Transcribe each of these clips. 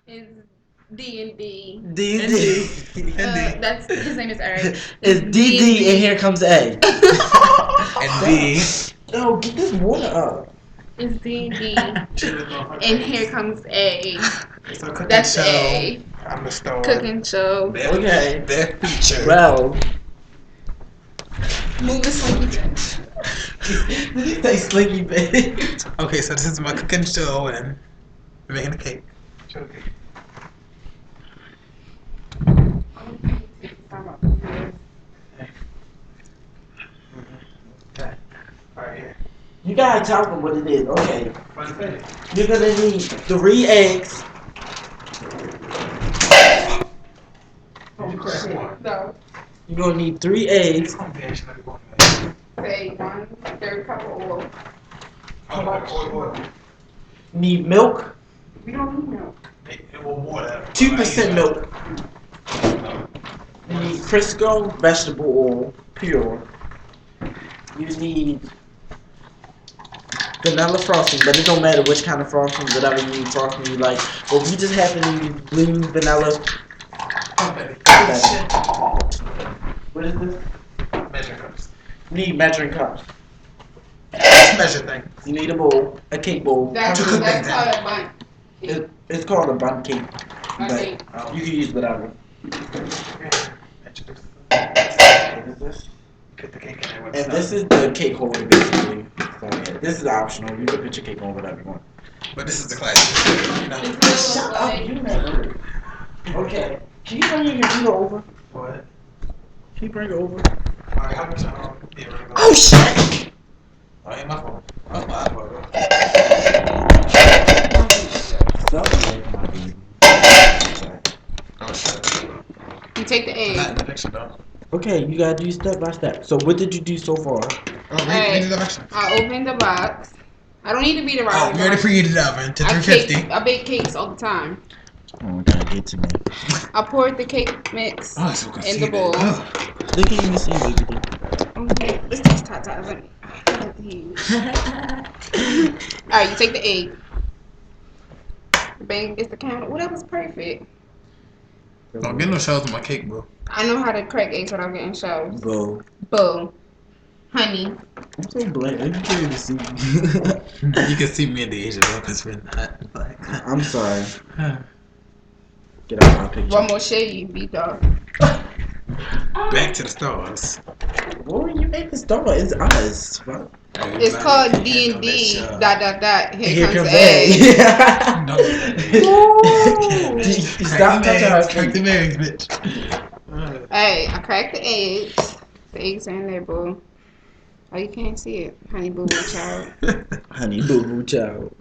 Is D&D. D&D. That's his name is Eric. It's DD and here comes A. And B. No, get this water up. It's D&D. And here comes A. So cooking That's show. A. I'm the star. Cooking show. Okay. Their feature. Well. Move the slinky bitch. Did he say slinky bitch? Okay, so this is my cooking show and we're making a cake. Show the cake. Okay. Alright, here. You gotta tell them what it is. Okay. What's it? You're gonna need 3 eggs. Oh, shit. No. You're gonna need 3 eggs. Say 1/3 cup of oil. You need milk. We don't need milk. 2% milk. You need Crisco vegetable oil, pure. You need vanilla frosting, but it don't matter which kind of frosting, whatever you need frosting you like. But we just happen to use blue vanilla. What is this? Measuring cups. You need measuring cups. Measure thing. You need a bowl, a cake bowl. That's cook that called a bun. It's called a bun cake, Bun but cake. you can use whatever. Measure this. What is this? Put the cake in there. And this is the cake holder, basically. So yeah, this is optional. You can put your cake on whatever you want. But this is the classic. You know? Shut up, you never. Okay. Can you bring your computer over? What? Can you bring it over? Alright, how much? Yeah, we're gonna go. Oh shit! Oh, ain't my phone. Oh, my iPhone. Oh, shit. You take the Not egg. in the picture, though. Okay, you gotta do step by step. So what did you do so far? Oh, read the directions. I opened the box. I don't need to be the Oh, right. we already preheated the oven to I 350. bake cakes all the time. Oh, gotta get to me. I poured the cake mix Oh, so in the bowl. They can't even see me. Okay, let's taste hot sauce. Alright, you take the egg. Bang, it's the counter. Well, that was perfect. Don't get no shells on my cake, bro. I know how to crack eggs without getting shells. Bro, Boom. Honey. I'm so black. You can't even see me. You can see me in the Asian, bro, because we're not black. I'm sorry. Get out of my picture. One more shade, you beat dog. Back to the stars. Boy, you made the star. It's us. Bro. It's called D&D. ... Here comes A. No. Stop touching her Crack the feet. eggs, bitch. Hey, I cracked the eggs. The eggs are in there, boo. Oh, you can't see it. Honey boo boo child. Honey boo boo child.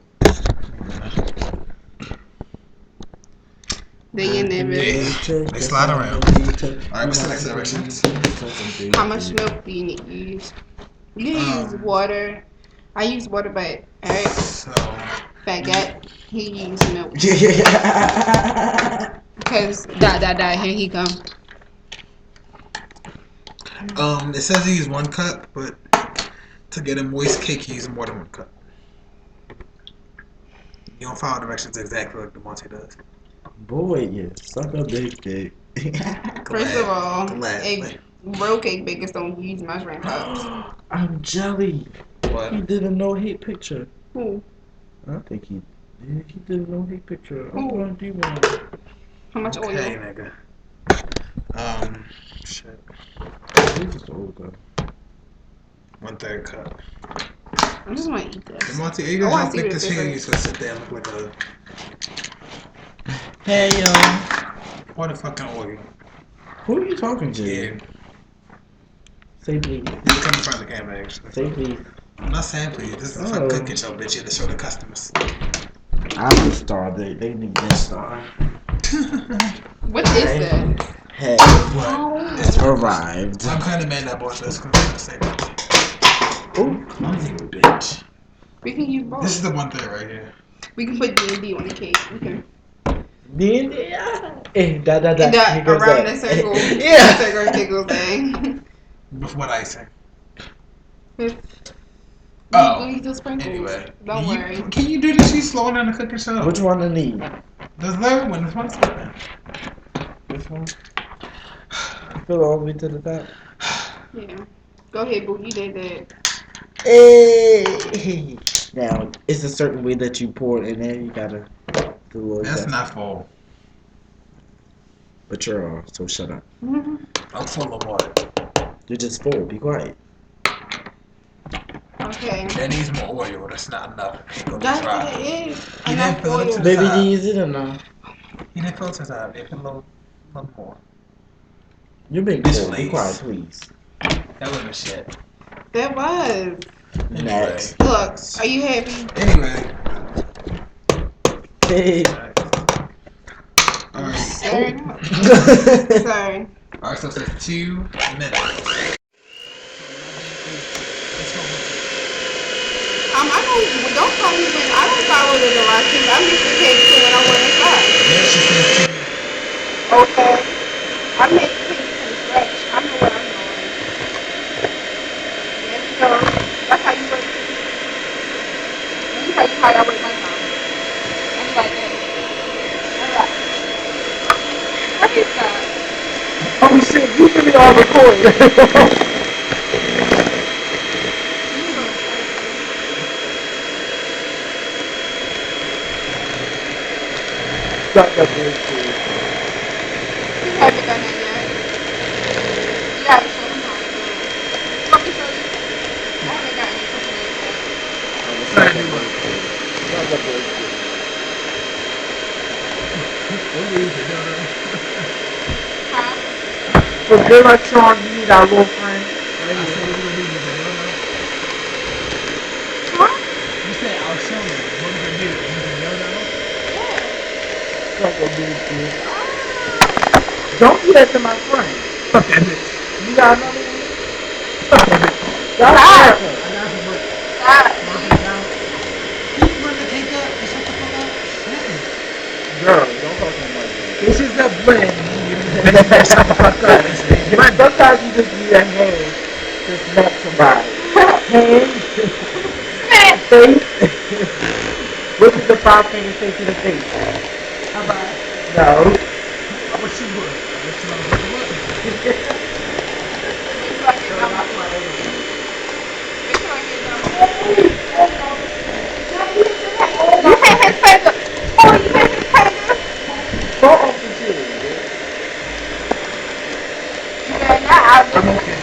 They in there, bitch. They slide around. Alright, what's the next directions? How much milk do you need to use? You can use water. I use water, but Eric, So, baguette, he used milk. Yeah. Because, here he come. it says you use 1 cup, but to get a moist cake, you use more than 1 cup. You don't follow directions exactly like the Monty does. Boy, you suck a big dick. First of all, Gladly. real cake bakers don't use measuring cups. I'm jelly. What? He did a no hate picture. Who? I think he did. He did a no hate picture. I'm Who? gonna do one. How much oil? Okay, nigga. Shit. He's just old though. 1/3 cup. I just want to eat this. Monty, are you I gonna wanna help see make what this it here? You tastes supposed to sit there and look like a Hey yo. what a fucking orgy. Who are you talking to? Yeah. Say please. You come in front of the camera, actually. Say please. I'm not saying please. This is a Oh. fucking cooking show, bitch. You have to show the customers. I'm the star. They need that star. What is Hey. this? Hey, What? It's arrived. I'm kind of mad that I bought this. 'Cause I'm gonna say that. Oh, You bitch. We can use both. This is the 1/3 right here. We can put D&D on the cake. Okay. then yeah. Eh, da da da. And Here goes around that. the circle. Yeah. Circle tickle thing. With what icing? We Oh. use the sprinkles. Anyway. Don't worry. Can you do this? You slowing down the cooking show? Which one to need? The third one is my spinning. Which one? Fill all the way to the top. Yeah. Go ahead, boo. You did that. Hey. Now, it's a certain way that you pour it in there. You gotta do a little That's bit. not full. But you're all, so shut up. Mhm. I'm full of water. You're just full. Be quiet. Okay. That needs more oil. That's not enough. It's gonna be That's dry. what it is. You Enough didn't fill it up oil. to the Baby, top. do you use it or no? You didn't fill it to the top. They put a little more. You're being Bitch, cool. Be please. quiet, please. That wasn't a shit. That was. Next. Look, are you happy? Anyway. Hey. Alright. Sorry. Sorry. Alright, so it says 2 minutes. I don't call me when I don't follow the directions. I'm just in case when I want to start. Then she says 2 minutes. Okay. I'm making things from scratch. I know what I'm doing. There we go. That's how you work. Let me tell you how I work my phone. I'm like that. Alright. What is that? Oh shit, you really are recording. Stop that bullshit. You haven't done that yet. You gotta show them how to do it. You want me to show you? I haven't gotten it completed yet. Stop that bullshit. Stop that bullshit. Huh? So good luck, Sean. You need our little friend. I said we're gonna do the video now. Huh? You said I'll show you. What are we gonna do? The video now? Stop that bullshit. Don't do that to my friend. Fuck that bitch. You got another one? Fuck that bitch. Stop I that. got some work. Stop. Mark it down. You run the cake up and shut the fuck up. Shit. Girl, don't talk to me like that. This is a blend. Shut the fuck up. But sometimes you just need a hand to smack somebody. Hand, face. What does the 5 fingers say to the face? How about it? No. I wish you would. I wish you would. Make sure I get done. Make sure I get done. You had his finger. Oh, you had his finger. Go off the chair. Yeah, now I'll I'm just okay.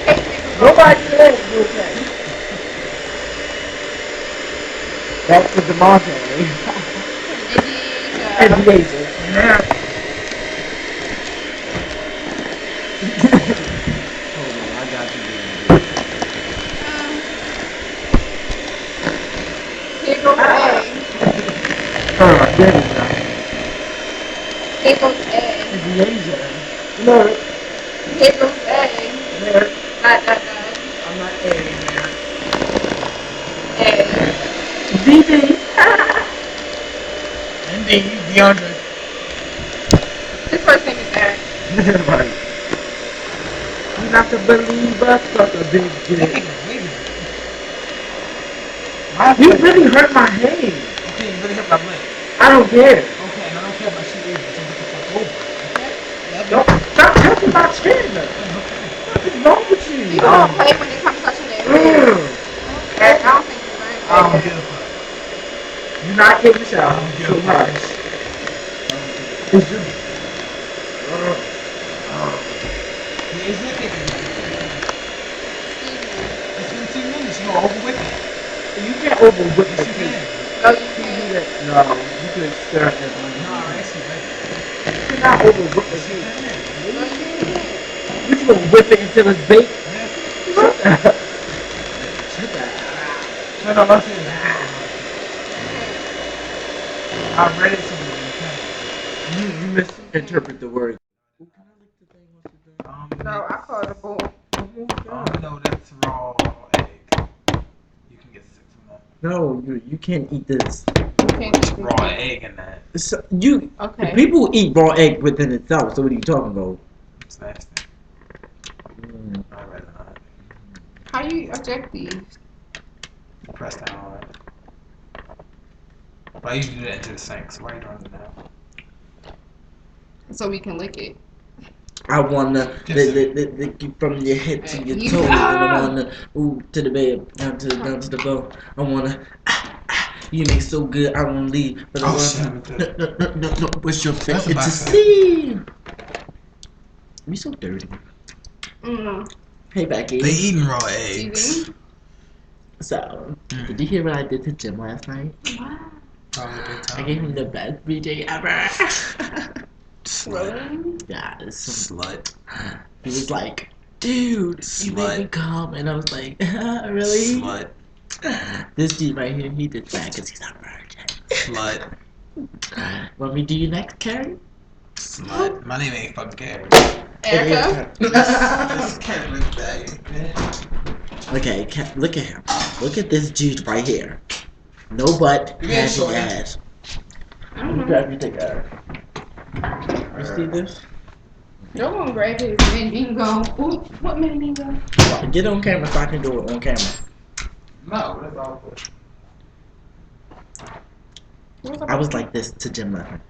take it. Nobody said you okay. That's the DeMonte. And the agent. Yeah. Hold on, I got you. Here goes A. There you go. Here goes A. And the agent. Look. Here goes A. There. Dot. I'm not A, man. A. DD. Indeed, DeAndre. His first name is Eric. Right. You not to believe us, suck a big dick. You really hurt my head. Okay, you really hurt my leg. I don't care. Okay, and I don't care about you either, so get the fuck over. Okay? Don't stop touching my chin. What is wrong with you? You don't play when it comes touching that head. Eric, I don't think you're right. I don't give a fuck. You're not getting the shower. I don't give So a fuck. hush. It's just. Yeah, it's okay. Excuse me. It's been 2 minutes, you go over with it. You can't overwhip the Yes, you cake. can. No, you You can't. do that. No, you can stir it. No, actually, You cannot overwhip the cake. No, you can't. You just gonna whip it until it's baked. Shut up. No, let's do that. I read it somewhere. You misinterpret the word. No, I call it a bull. No, that's raw egg. You can get sick from that. No, you can't eat this. You can't eat Raw this. egg in that. So, you Okay. people eat raw egg within itself. So what are you talking about? It's nasty. I'd rather not. How you eject these? Press down on it. But I usually do that into the sink, so why are you doing it now? so we can lick it. I wanna Yes, sir. lick you from your head to your You- toes, and I Ah! wanna ooh to the bed, down to the bone. I wanna you make so good, I won't leave. But I Oh, wanna shit. no. What's your face? That's a It's a bastard. C. We so dirty. Mm. Hey, Becky. They eating raw eggs. TV. So, did you hear what I did to Jim last night? Wow. Probably big I time. gave him the best BJ ever. Slut. Really? Yes. Slut. He was like, dude, you make me Slut. come. And I was like, really? Slut. This dude right here, he did that because he's not a virgin. Slut. Want me to do you next, Carrie? Slut. My name ain't fucking Gary. Erica. This cat looks bad. Okay, look at him. Look at this dude right here. No butt, You ain't happy short. ass. Let me Mm-hmm. grab you together. You see this? No one grab his Mandingo. Ooh, what Mandingo? Get on camera so I can do it on camera. No, that's awful. I was like this to Jim last night.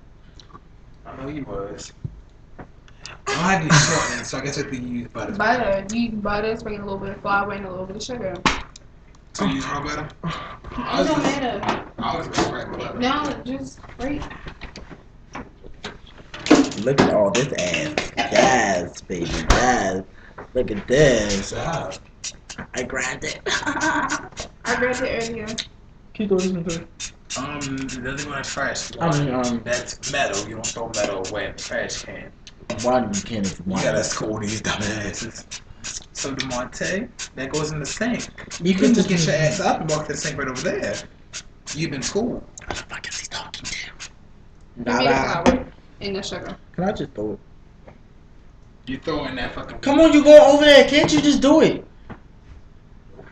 I know you was. I don't have any shortening, so I guess I could use butter. Butter. You use butter, sprinkle a little bit of flour and a little bit of sugar. So you use raw butter? It don't matter. I always make regular butter. No, just right. Look at all this ass. Yes, baby, yes. Look at this. So, I grabbed it. I grabbed it earlier. Keep going to it. the other one is trash. I mean, That's metal. You don't throw metal away in the trash can. one can if You one. gotta school these dumbasses. So DeMonte, that goes in the sink. You You can can just get your ass up and walk to the sink right over there. You've been school. What the fuck is he talking to? Give me the flour and the sugar. Can I just throw it? You throw in that fucking. Come on, you go over there. Can't you just do it? Oh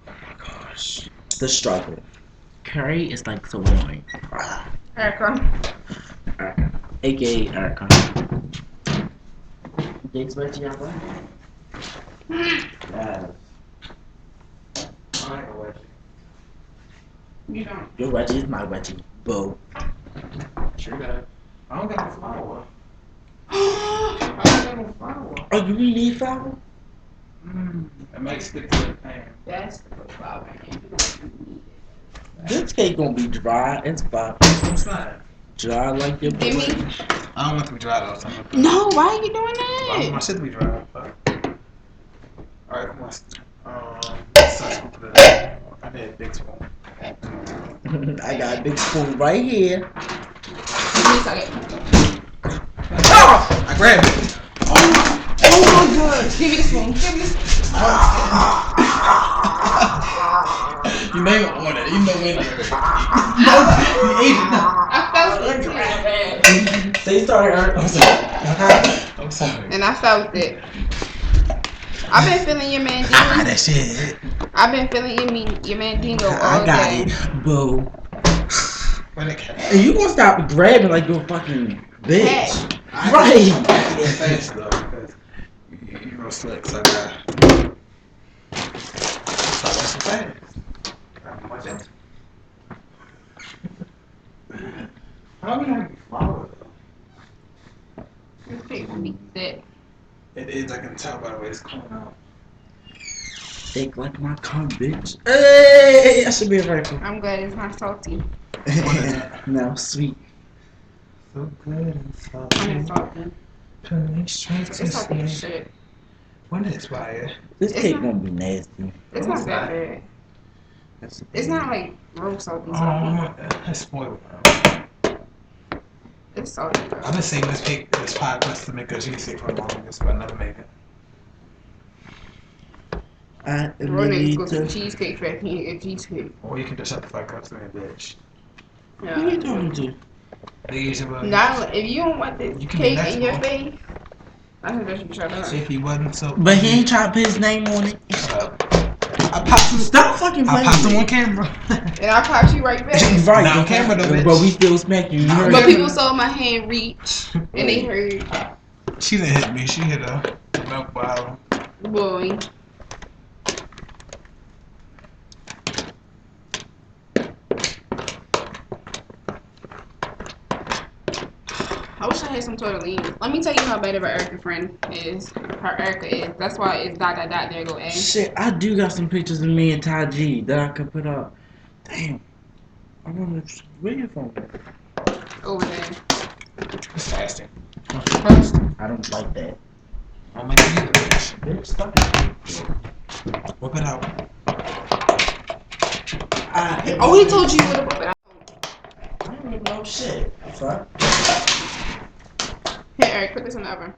my gosh. The struggle. Curry is like so annoying. Erica. Erica. AKA Erica. Digs veggie on what? Yes. You don't. Your wedgie is my wedgie. Boo. Sure that. I don't got no flour. I don't got no flour. Oh, you really need flour? It might stick to the pan. That's the flour. This cake gonna be dry as fuck. It's not. Dry like your Give me. I don't want it to be dry though. So I'm gonna put No, why are you doing I want my that? shit to be dry. Alright, come on. Put it up. I need a big spoon. I got a big spoon right here. Give me a second. I grabbed it. Oh my god. Give me the spoon. Give me the spoon. You may not want it. You know when it. I felt it. Say sorry, Eric. I'm sorry. I'm sorry. And I felt it. I've been feeling your Ah, mandingo. that shit. I've been feeling your mandingo all I got day. it. Boo. When it came. And you gonna stop grabbing like you're a fucking bitch. I Right. have to go fast though because you're real slick. So I got. So I got some fast. Watch out. How do we have flour though? This cake needs it. It is. I can tell by the way it's coming out. Thick like my cum, bitch. Hey, I should be a rifle. I'm glad it's not salty. No, sweet. So good and I mean salty. Turning straight to It's salty as sleep. shit. When it's fire. This It's cake not- gonna be nasty. It's not that bad. It's not like real salty salty. That's spoiled. It's salty though. I've been saving this podcast to make a cheesecake for the longest, but I never make it. I Roy needs to go to the need to. cheesecake factory and get cheesecake. Or you can just shut the fuck up to me, bitch. Who are you talking to? They usually Not if you don't want this You can be cake in your next face. I suggest you shut up. See if he wasn't so. But he ain't trying to put his name on it. Shut up. I popped him. Stop fucking I playing. popped him with on me. camera. And I popped you right back. Right, Not on camera though, bitch. But we still smack you. You Not on heard But it. people saw my hand reach and they heard, She didn't hit me. She hit a milk bottle. boy. I wish I had some tortellini. Let me tell you how bad of an Erica friend is. Her Erica is. That's why it's ... There go A. Shit, I do got some pictures of me and Ty G that I could put up. Damn. I wonder where your phone is. Over there. It's fasting. I don't like that. Oh my god, bitch. Bitch, stop. Whip it out. Oh, he told you what to put it out. I don't even know shit. Fuck. Here, Eric, put this in the oven.